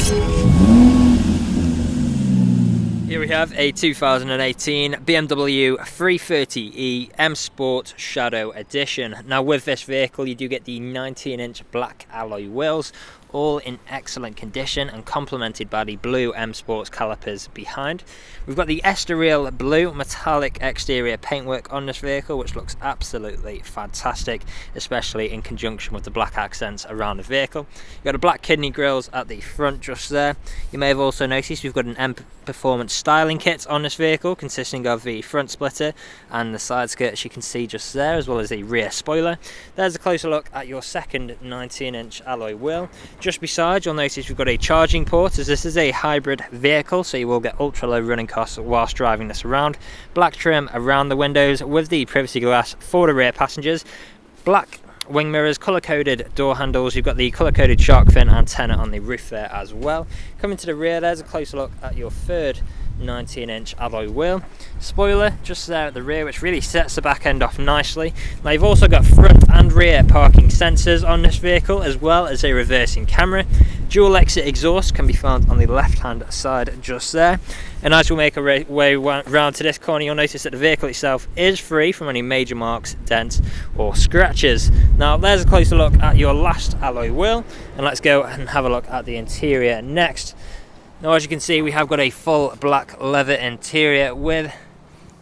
Here we have a 2018 BMW 330e M Sport Shadow Edition. Now with this vehicle you do get the 19-inch black alloy wheels, all in excellent condition and complemented by the blue M Sports calipers behind. We've got the Estoril blue metallic exterior paintwork on this vehicle, which looks absolutely fantastic, especially in conjunction with the black accents around the vehicle. You've got the black kidney grills at the front just there. You may have also noticed we've got an M Performance styling kit on this vehicle, consisting of the front splitter and the side skirt, as you can see just there, as well as a rear spoiler. There's a closer look at your second 19-inch alloy wheel. Just beside, you'll notice we've got a charging port, as this is a hybrid vehicle, so you will get ultra low running costs whilst driving this around. Black trim around the windows with the privacy glass for the rear passengers. Black wing mirrors, colour-coded door handles. You've got the colour-coded shark fin antenna on the roof there as well. Coming to the rear, there's a closer look at your third 19-inch alloy wheel. Spoiler just there at the rear, which really sets the back end off nicely. Now you've also got front and rear parking sensors on this vehicle, as well as a reversing camera. Dual exit exhaust can be found on the left hand side just there. And as we make our way round to this corner, you'll notice that the vehicle itself is free from any major marks, dents or scratches. Now there's a closer look at your last alloy wheel, and let's go and have a look at the interior next. Now as you can see, we have got a full black leather interior with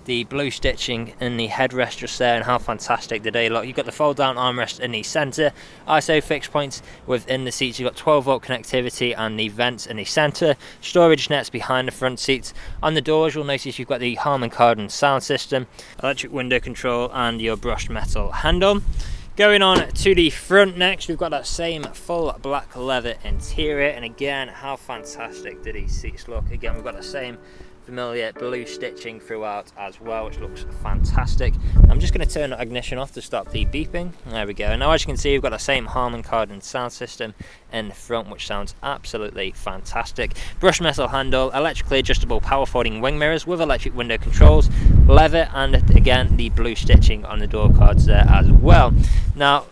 the blue stitching in the headrest just there, and how fantastic do they look. You've got the fold down armrest in the centre, ISO fixed points within the seats. You've got 12 volt connectivity and the vents in the centre, storage nets behind the front seats. On the doors you'll notice you've got the Harman Kardon sound system, electric window control and your brushed metal handle. Going on to the front next, we've got that same full black leather interior, and again, how fantastic do these seats look. Again, we've got the same familiar blue stitching throughout as well, which looks fantastic. I'm just going to turn the ignition off to stop the beeping. There we go. Now as you can see, we've got the same Harman Kardon sound system in the front, which sounds absolutely fantastic. Brushed metal handle, electrically adjustable power folding wing mirrors with electric window controls, leather, and again the blue stitching on the door cards there as well. Now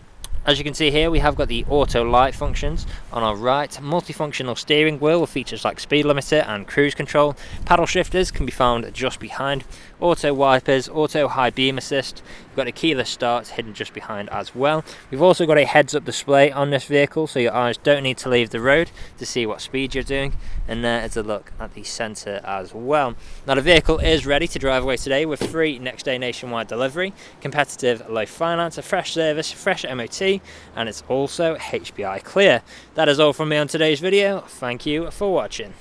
as you can see here, we have got the auto light functions on our right, multifunctional steering wheel with features like speed limiter and cruise control. Paddle shifters can be found just behind, auto wipers, auto high beam assist. We've got a keyless start hidden just behind as well. We've also got a heads up display on this vehicle, so your eyes don't need to leave the road to see what speed you're doing. And there is a look at the centre as well. Now the vehicle is ready to drive away today with free next day nationwide delivery, competitive low finance, a fresh service, fresh MOT, and it's also HPI clear. That is all from me on today's video. Thank you for watching.